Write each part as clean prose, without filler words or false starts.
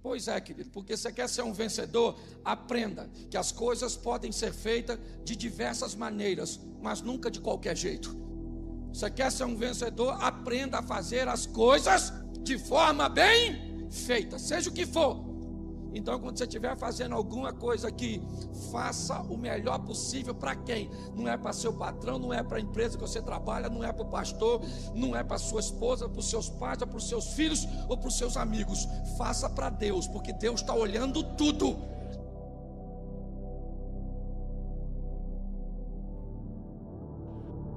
Pois é, querido, porque você quer ser um vencedor, aprenda que as coisas podem ser feitas de diversas maneiras, mas nunca de qualquer jeito. Você quer ser um vencedor, aprenda a fazer as coisas de forma bem feita, seja o que for. Então, quando você estiver fazendo alguma coisa aqui, faça o melhor possível para quem? Não é para seu patrão, não é para a empresa que você trabalha, não é para o pastor, não é para sua esposa, para os seus pais, para os seus filhos ou para os seus amigos. Faça para Deus, porque Deus está olhando tudo.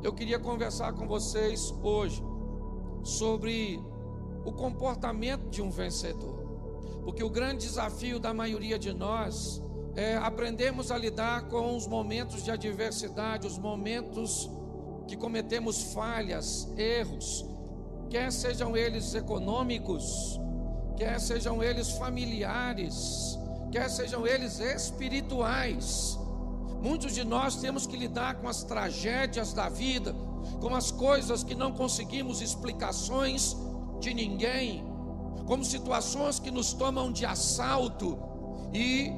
Eu queria conversar com vocês hoje sobre o comportamento de um vencedor. Porque o grande desafio da maioria de nós é aprendermos a lidar com os momentos de adversidade, os momentos que cometemos falhas, erros, quer sejam eles econômicos, quer sejam eles familiares, quer sejam eles espirituais. Muitos de nós temos que lidar com as tragédias da vida, com as coisas que não conseguimos explicações de ninguém, como situações que nos tomam de assalto e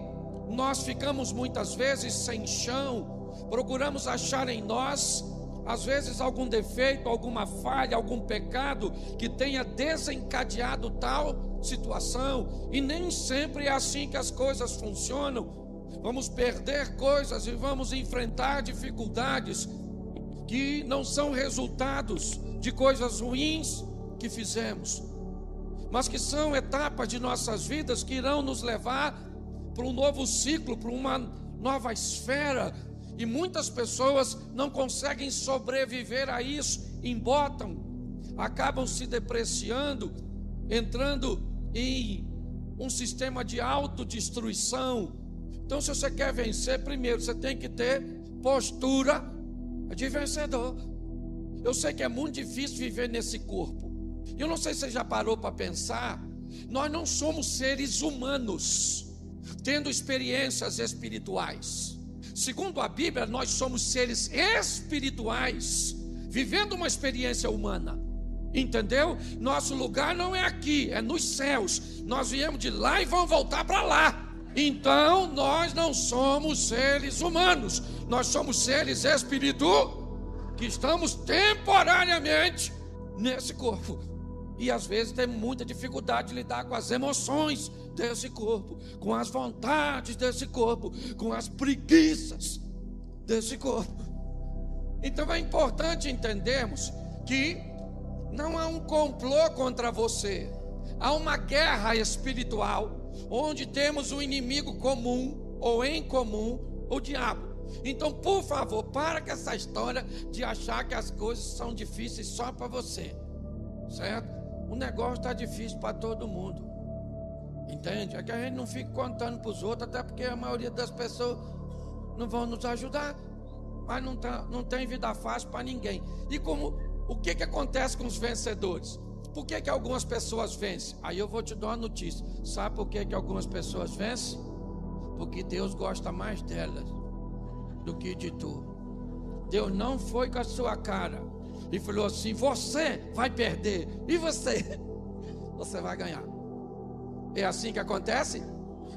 nós ficamos muitas vezes sem chão, procuramos achar em nós, às vezes, algum defeito, alguma falha, algum pecado que tenha desencadeado tal situação, e nem sempre é assim que as coisas funcionam. Vamos perder coisas e vamos enfrentar dificuldades que não são resultados de coisas ruins que fizemos, mas que são etapas de nossas vidas que irão nos levar para um novo ciclo, para uma nova esfera. E muitas pessoas não conseguem sobreviver a isso, embotam, acabam se depreciando, entrando em um sistema de autodestruição. Então, se você quer vencer, primeiro você tem que ter postura de vencedor. Eu sei que é muito difícil viver nesse corpo. Eu não sei se você já parou para pensar, nós não somos seres humanos tendo experiências espirituais. Segundo a Bíblia, nós somos seres espirituais vivendo uma experiência humana. Entendeu? Nosso lugar não é aqui, é nos céus. Nós viemos de lá e vamos voltar para lá. Então nós não somos seres humanos, nós somos seres espirituais que estamos temporariamente nesse corpo. E às vezes tem muita dificuldade de lidar com as emoções desse corpo, com as vontades desse corpo, com as preguiças desse corpo. Então é importante entendermos que não há um complô contra você, há uma guerra espiritual, onde temos um inimigo comum, ou em comum, o diabo. Então, por favor, para com essa história de achar que as coisas são difíceis só para você, certo? O negócio está difícil para todo mundo, entende? É que a gente não fica contando para os outros, até porque a maioria das pessoas não vão nos ajudar, mas não tem vida fácil para ninguém. E o que acontece com os vencedores? Por que algumas pessoas vencem? Aí eu vou te dar uma notícia. Sabe por que algumas pessoas vencem? Porque Deus gosta mais delas do que de tu. Deus não foi com a sua cara e falou assim: você vai perder, e você vai ganhar. É assim que acontece?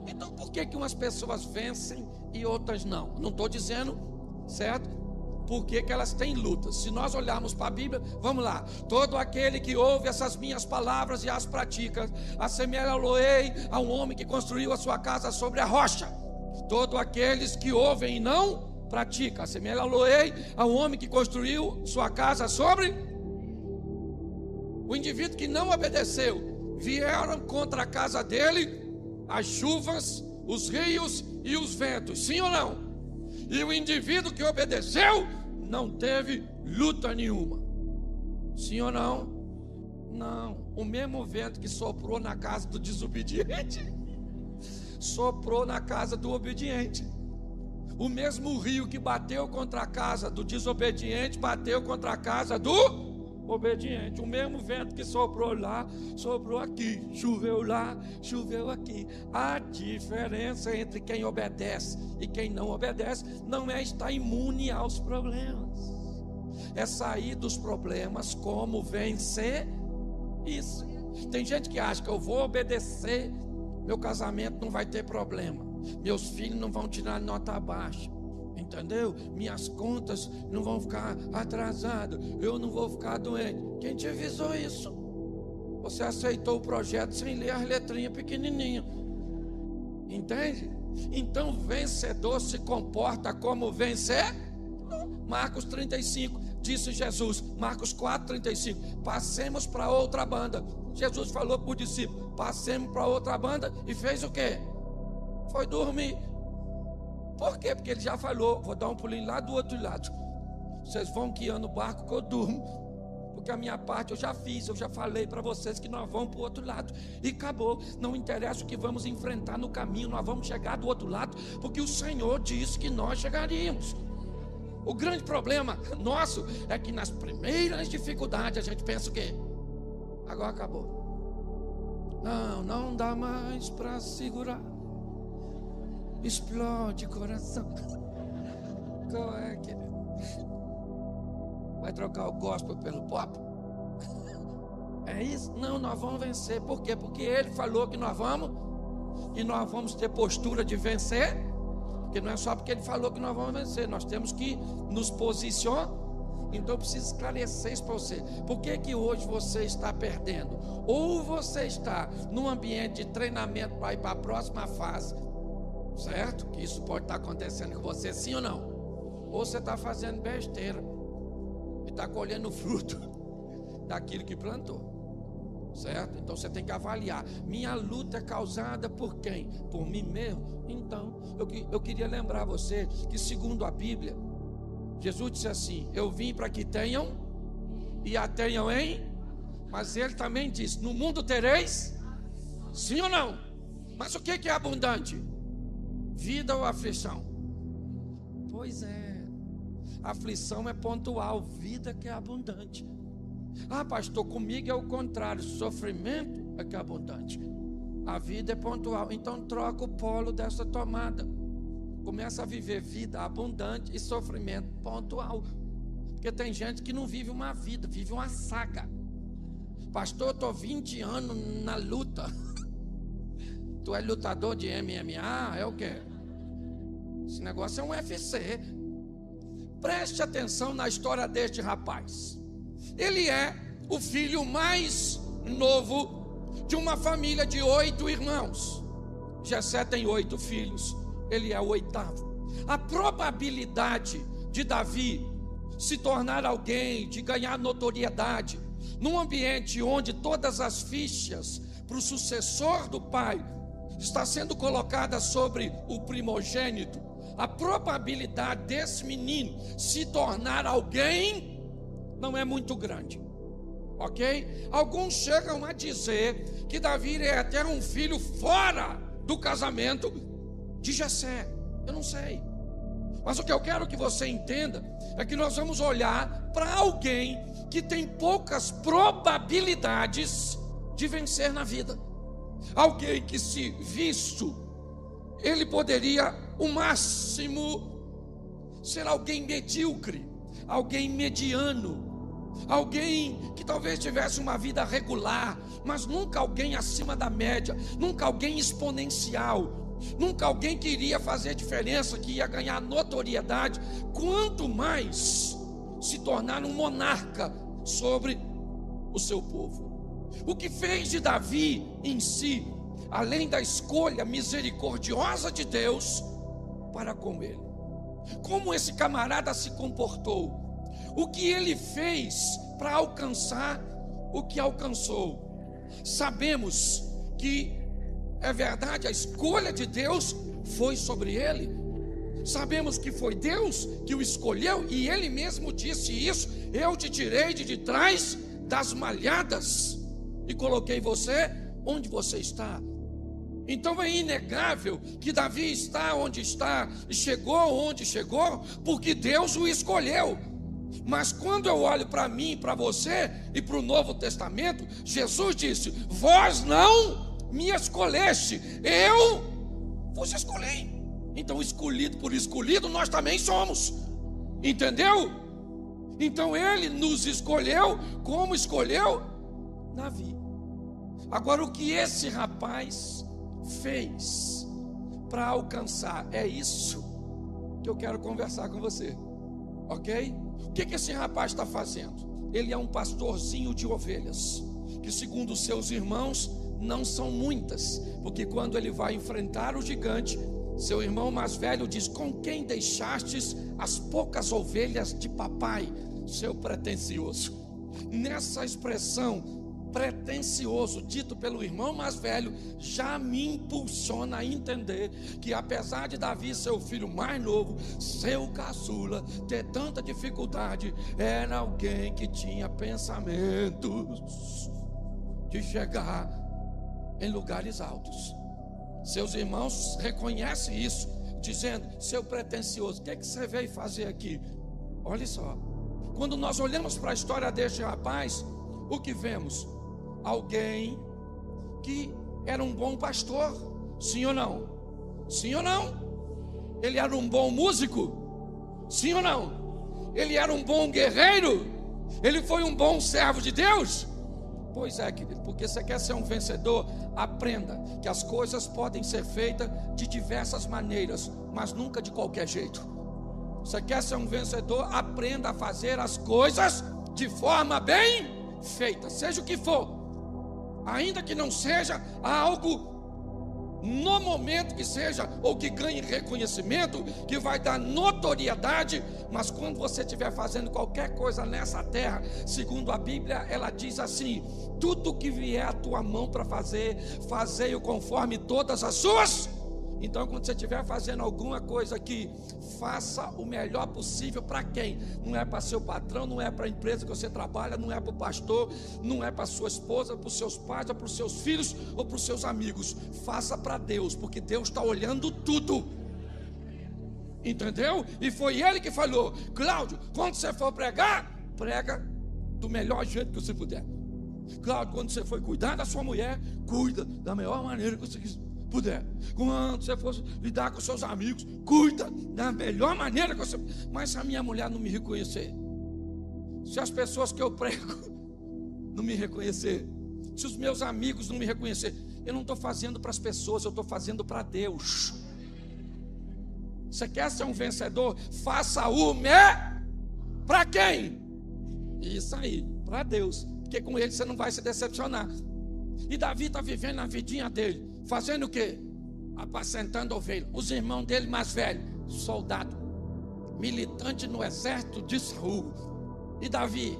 Então por que umas pessoas vencem e outras não? Não estou dizendo, certo? Por que elas têm lutas? Se nós olharmos para a Bíblia, vamos lá: todo aquele que ouve essas minhas palavras e as pratica, assemelhá-lo-ei a um homem que construiu a sua casa sobre a rocha. Todo aqueles que ouvem e não pratica, assemelhá-lo-ei a um homem que construiu sua casa sobre o indivíduo que não obedeceu. Vieram contra a casa dele as chuvas, os rios e os ventos, sim ou não? E o indivíduo que obedeceu não teve luta nenhuma, sim ou não? Não. O mesmo vento que soprou na casa do desobediente soprou na casa do obediente. O mesmo rio que bateu contra a casa do desobediente bateu contra a casa do obediente. O mesmo vento que soprou lá, soprou aqui. Choveu lá, choveu aqui. A diferença entre quem obedece e quem não obedece não é estar imune aos problemas, é sair dos problemas como vencer isso. Tem gente que acha que eu vou obedecer meu casamento não vai ter problema, meus filhos não vão tirar nota baixa, entendeu? Minhas contas não vão ficar atrasadas, eu não vou ficar doente. Quem te avisou isso? Você aceitou o projeto sem ler as letrinhas pequenininhas, entende? Então vencedor se comporta como vencer. Marcos 35, disse Jesus, Marcos 4:35, passemos para outra banda. Jesus falou para o discípulo, passemos para outra banda, e fez o quê? Foi dormir. Por quê? Porque ele já falou, vou dar um pulinho lá do outro lado, vocês vão guiando o barco que eu durmo, porque a minha parte eu já fiz, eu já falei para vocês que nós vamos para o outro lado, e acabou. Não interessa o que vamos enfrentar no caminho, nós vamos chegar do outro lado, porque o Senhor disse que nós chegaríamos. O grande problema nosso é que nas primeiras dificuldades a gente pensa o quê? Agora acabou. Não dá mais para segurar. Explode coração. Qual é, querido? Vai trocar o gospel pelo pop? É isso? Não, nós vamos vencer. Por quê? Porque ele falou que nós vamos, e nós vamos ter postura de vencer. Porque não é só porque ele falou que nós vamos vencer, nós temos que nos posicionar. Então eu preciso esclarecer isso para você. Por que hoje você está perdendo? Ou você está num ambiente de treinamento para ir para a próxima fase, certo? Que isso pode estar acontecendo com você, sim ou não? Ou você está fazendo besteira e está colhendo fruto daquilo que plantou, certo? Então você tem que avaliar. Minha luta é causada por quem? Por mim mesmo? Então eu queria lembrar você que, segundo a Bíblia, Jesus disse assim: eu vim para que tenham e a tenham mas ele também disse: no mundo tereis, sim ou não? Mas o que é abundante? Vida ou aflição? Pois é, aflição é pontual, vida que é abundante. Ah, pastor, comigo é o contrário, sofrimento é que é abundante, a vida é pontual. Então troca o polo dessa tomada, começa a viver vida abundante e sofrimento pontual. Porque tem gente que não vive uma vida, vive uma saga. Pastor, eu estou 20 anos na luta. Tu é lutador de MMA? É o quê? Esse negócio é um UFC. Preste atenção na história deste rapaz. Ele é o filho mais novo de uma família de 8 irmãos. Jessé tem 8 filhos, ele é o 8º. A probabilidade de Davi se tornar alguém, de ganhar notoriedade, num ambiente onde todas as fichas para o sucessor do pai está sendo colocada sobre o primogênito, a probabilidade desse menino se tornar alguém não é muito grande, ok? Alguns chegam a dizer que Davi é até um filho fora do casamento de Jessé. Eu não sei, mas o que eu quero que você entenda é que nós vamos olhar para alguém que tem poucas probabilidades de vencer na vida. Alguém que, se visto, ele poderia, o máximo, ser alguém medíocre, alguém mediano, alguém que talvez tivesse uma vida regular, mas nunca alguém acima da média, nunca alguém exponencial, nunca alguém que iria fazer diferença, que ia ganhar notoriedade, quanto mais se tornar um monarca sobre o seu povo. O que fez de Davi em si, além da escolha misericordiosa de Deus para com ele, como esse camarada se comportou, o que ele fez para alcançar o que alcançou. Sabemos que é verdade, a escolha de Deus foi sobre ele. Sabemos que foi Deus que o escolheu, e ele mesmo disse isso: eu te tirei de trás das malhadas e coloquei você onde você está. Então é inegável que Davi está onde está e chegou onde chegou porque Deus o escolheu. Mas quando eu olho para mim, para você e para o Novo Testamento, Jesus disse: vós não me escolheste, eu vos escolhi. Então, escolhido por escolhido, nós também somos, entendeu? Então ele nos escolheu como escolheu Davi. Agora, o que esse rapaz fez para alcançar. É isso que eu quero conversar com você, ok? O que esse rapaz está fazendo? Ele é um pastorzinho de ovelhas, que segundo os seus irmãos não são muitas, porque quando ele vai enfrentar o gigante, seu irmão mais velho diz: com quem deixastes as poucas ovelhas de papai, seu pretensioso? Nessa expressão pretensioso, dito pelo irmão mais velho, já me impulsiona a entender que apesar de Davi ser o filho mais novo, seu caçula, ter tanta dificuldade, era alguém que tinha pensamentos de chegar em lugares altos. Seus irmãos reconhecem isso, dizendo: seu pretensioso, o que você veio fazer aqui? Olha só, quando nós olhamos para a história deste rapaz, o que vemos? Alguém que era um bom pastor, sim ou não? Sim ou não? Ele era um bom músico, sim ou não? Ele era um bom guerreiro? Ele foi um bom servo de Deus? Pois é, querido, porque você quer ser um vencedor, aprenda que as coisas podem ser feitas de diversas maneiras, mas nunca de qualquer jeito. Você quer ser um vencedor, aprenda a fazer as coisas de forma bem feita, seja o que for, ainda que não seja algo no momento que seja, ou que ganhe reconhecimento, que vai dar notoriedade, mas quando você estiver fazendo qualquer coisa nessa terra, segundo a Bíblia, ela diz assim: tudo que vier à tua mão para fazer, fazei-o conforme todas as suas. Então, quando você estiver fazendo alguma coisa aqui, faça o melhor possível. Para quem? Não é para seu patrão, não é para a empresa que você trabalha, não é para o pastor, não é para sua esposa, para os seus pais, ou para os seus filhos, ou para os seus amigos. Faça para Deus, porque Deus está olhando tudo. Entendeu? E foi Ele que falou: Cláudio, quando você for pregar, prega do melhor jeito que você puder. Cláudio, quando você for cuidar da sua mulher, cuida da melhor maneira que você puder. Quando você for lidar com seus amigos, cuida da melhor maneira que você. Mas se a minha mulher não me reconhecer, se as pessoas que eu prego não me reconhecer, se os meus amigos não me reconhecer, eu não estou fazendo para as pessoas, eu estou fazendo para Deus. Você quer ser um vencedor? Faça o para quem? Isso aí, para Deus, porque com Ele você não vai se decepcionar. E Davi está vivendo a vidinha dele, fazendo o quê? Apacentando ovelha. Os irmãos dele mais velhos, soldado, militante no exército de Saul. E Davi,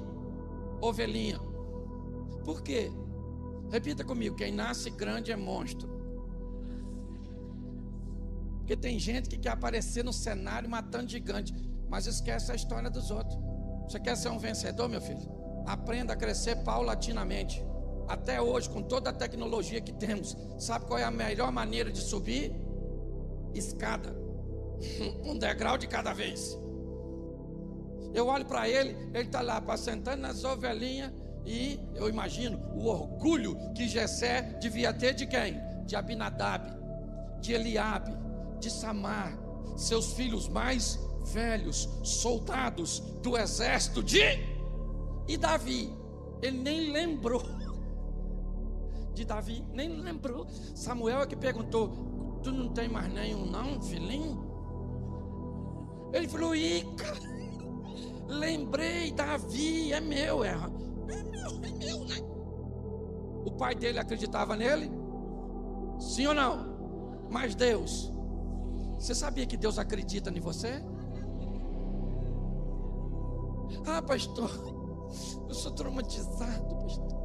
ovelhinha. Por quê? Repita comigo: quem nasce grande é monstro. Porque tem gente que quer aparecer no cenário matando gigante, mas esquece a história dos outros. Você quer ser um vencedor, meu filho? Aprenda a crescer paulatinamente. Até hoje, com toda a tecnologia que temos, sabe qual é a melhor maneira de subir? Escada. Um degrau de cada vez. Eu olho para ele está lá apacentando nas ovelhinhas, e eu imagino o orgulho que Jessé devia ter de quem? De Abinadab, de Eliabe, de Samar, seus filhos mais velhos, soldados do exército E Davi, ele nem lembrou de Davi, nem lembrou. Samuel é que perguntou: tu não tem mais nenhum não, filhinho? Ele falou: cara, lembrei, Davi é meu, né? O pai dele acreditava nele? Sim ou não? Mas Deus, você sabia que Deus acredita em você? Ah, pastor, eu sou traumatizado, pastor,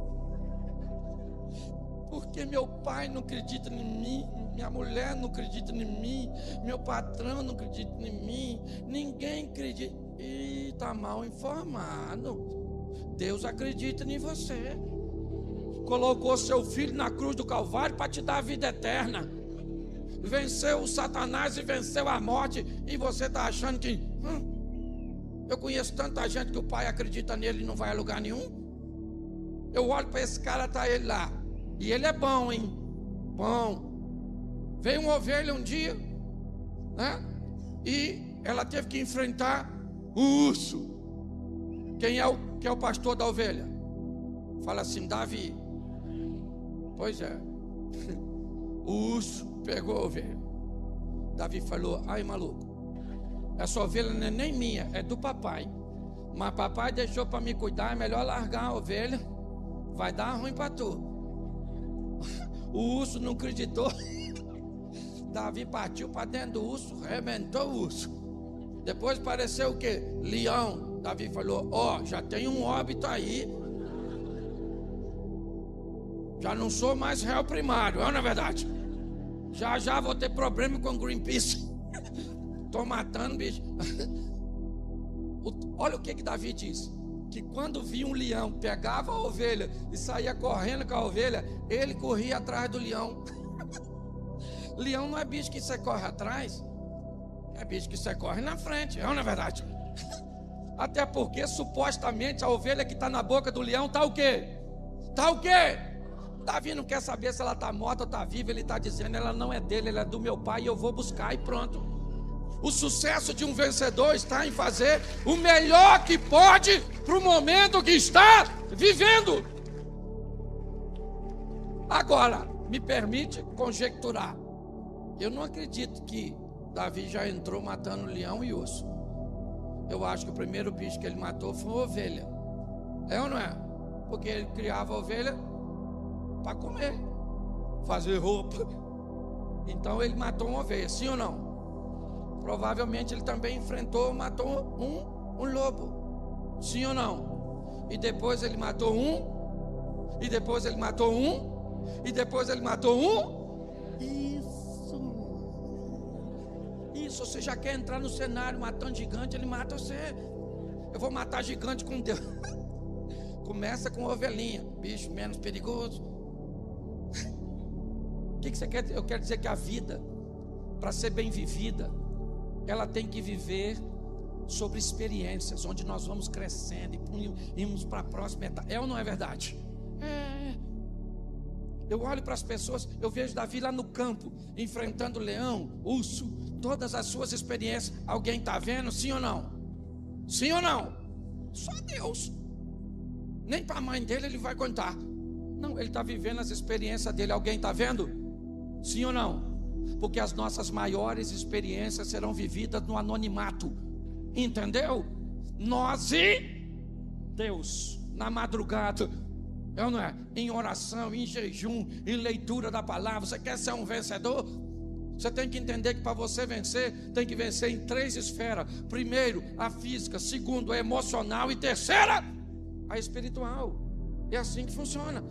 porque meu pai não acredita em mim, minha mulher não acredita em mim, meu patrão não acredita em mim, ninguém acredita. E está mal informado. Deus acredita em você. Colocou seu filho na cruz do Calvário para te dar a vida eterna. Venceu o Satanás e venceu a morte. E você está achando que eu conheço tanta gente que o pai acredita nele e não vai a lugar nenhum. Eu olho para esse cara, tá ele lá, e ele é bom, hein? Bom. Veio uma ovelha um dia, né? E ela teve que enfrentar o urso. Quem é o pastor da ovelha? Fala assim: Davi. Pois é. O urso pegou a ovelha. Davi falou: ai, maluco, essa ovelha não é nem minha, é do papai. Mas papai deixou para me cuidar, é melhor largar a ovelha, vai dar ruim para tu. O urso não acreditou. Davi partiu para dentro do urso, arrebentou o urso. Depois apareceu o quê? Leão. Davi falou: ó, já tem um óbito aí. Já não sou mais réu primário, não é verdade? Já vou ter problema com Greenpeace. Estou matando bicho. Olha o que Davi disse: que quando via um leão, pegava a ovelha e saía correndo com a ovelha, ele corria atrás do leão. Leão não é bicho que você corre atrás, é bicho que você corre na frente, não é verdade? Até porque supostamente a ovelha que está na boca do leão está o quê? Está o quê? Davi não quer saber se ela está morta ou está viva. Ele está dizendo: ela não é dele, ela é do meu pai e eu vou buscar, e pronto. O sucesso de um vencedor está em fazer o melhor que pode para o momento que está vivendo. Agora, me permite conjecturar. Eu não acredito que Davi já entrou matando leão e urso. Eu acho que o primeiro bicho que ele matou foi uma ovelha. É ou não é? Porque ele criava a ovelha para comer, fazer roupa. Então ele matou uma ovelha, sim ou não? Provavelmente ele também matou um lobo, sim ou não? E depois ele matou um, e depois ele matou um, e depois ele matou um. Isso, você já quer entrar no cenário matando gigante, ele mata você. Eu vou matar gigante com Deus. Começa com ovelhinha, bicho menos perigoso. O que você quer? Eu quero dizer que a vida, para ser bem vivida, ela tem que viver sobre experiências, onde nós vamos crescendo e irmos para a próxima etapa. É ou não é verdade? É. Eu olho para as pessoas, eu vejo Davi lá no campo, enfrentando leão, urso, todas as suas experiências. Alguém está vendo? Sim ou não? Sim ou não? Só Deus. Nem para a mãe dele ele vai contar. Não, ele está vivendo as experiências dele. Alguém está vendo? Sim ou não? Porque as nossas maiores experiências serão vividas no anonimato. Entendeu? Nós e Deus, na madrugada. É ou não é? Em oração, em jejum, em leitura da palavra. Você quer ser um vencedor? Você tem que entender que para você vencer, tem que vencer em 3 esferas. Primeiro, a física. Segundo, a emocional. E terceira, a espiritual. É assim que funciona.